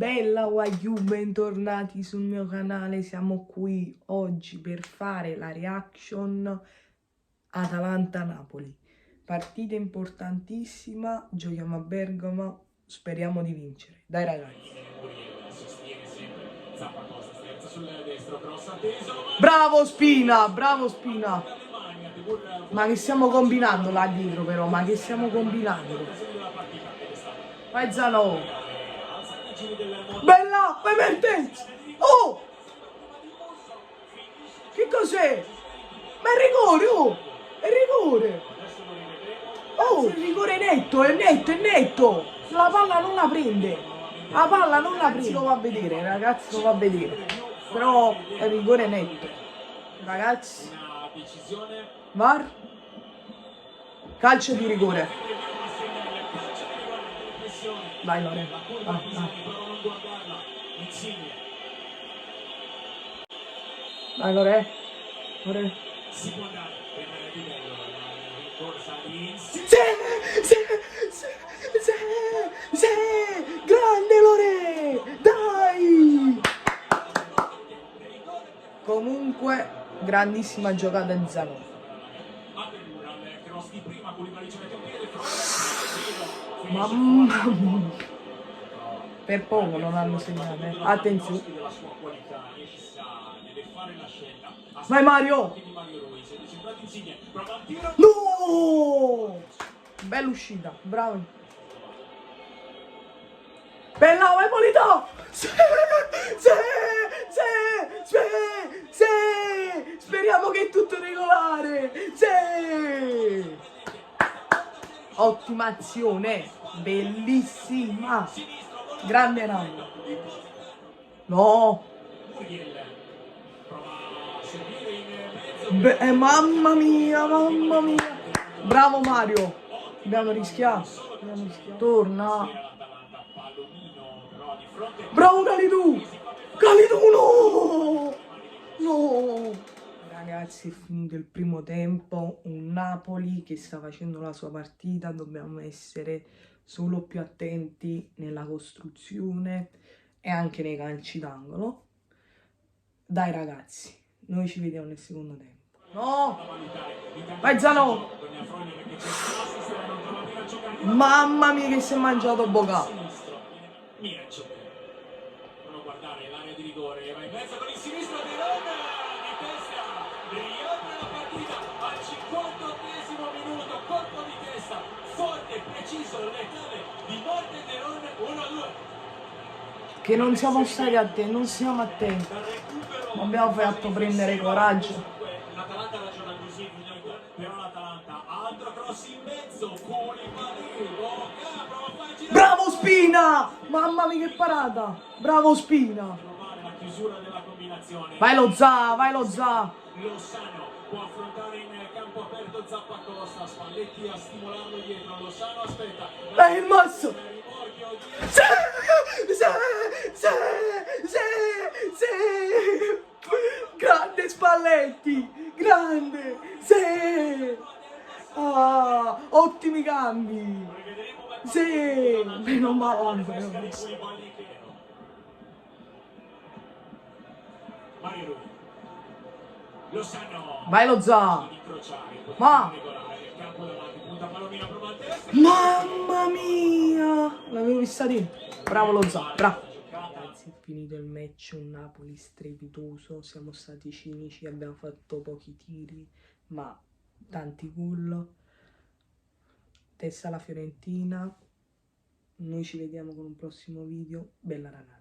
Bella Wagyu, bentornati sul mio canale. Siamo qui oggi per fare la reaction Atalanta-Napoli. Partita importantissima, giochiamo a Bergamo, speriamo di vincere. Dai ragazzi. Bravo Spina, bravo Spina. Ma che stiamo combinando là dietro però, ma che stiamo combinando? Vai Zano. Bella, vai Mertens! Oh! Che cos'è? Ma è rigore, oh! È rigore! Oh, il rigore è netto, è netto, è netto! La palla non la prende! La palla non la prende! Lo va a vedere, ragazzi, lo va a vedere. Però è rigore netto. Ragazzi. VAR. Calcio di rigore. Vai Lore. Vai Lore. Lore. Sì, grande Lore. Dai. Comunque, grandissima giocata di Zanoni. Mamma mia. Per poco non hanno segnato, eh. Attenzione. Vai Mario! No! Bella uscita, bravo. Bella, vai Polito! Sì! Speriamo che è tutto regolare! Sì! Ottima azione, bellissima! Grande Ramo. No! Mamma mia, mamma mia! Bravo Mario! Abbiamo rischiato. Torna! Bravo Calidou! Calidou no! No! Ragazzi, è finito il primo tempo, un Napoli che sta facendo la sua partita, dobbiamo essere solo più attenti nella costruzione e anche nei calci d'angolo. Dai ragazzi, noi ci vediamo nel secondo tempo. No! Vai Zano! Mamma mia che si è mangiato Boca! Guardare l'area di rigore, va in mezzo con il sinistro di Roma, di testa, riapre la partita al 58esimo minuto, colpo di testa, forte, preciso, letale di Morte De Ron, 1-2. Che non siamo stati attenti, non siamo attenti, non abbiamo fatto prendere coraggio. L'Atalanta ragiona così, però l'Atalanta, altro cross in mezzo, Koulibaly, Boca, prova a fare girare. Bravo Spina! Mamma mia che parata! Bravo Spina! La chiusura della combinazione. Vai lo Za, vai lo Za! Lozano può affrontare in campo aperto Zappacosta, Spalletti a stimolarlo dietro, Lozano aspetta. Il Masso! Grande Spalletti! Grande! Sì! Ah, ottimi cambi! Sì! Meno male! Vai lo Za! Ma! Mamma mia! L'avevo vista dentro. Bravo lo Za, bravo! Ragazzi, è finito il match, un Napoli strepitoso. Siamo stati cinici, abbiamo fatto pochi tiri, ma tanti gol. Testa alla Fiorentina. Noi ci vediamo con un prossimo video. Bella ragazzi.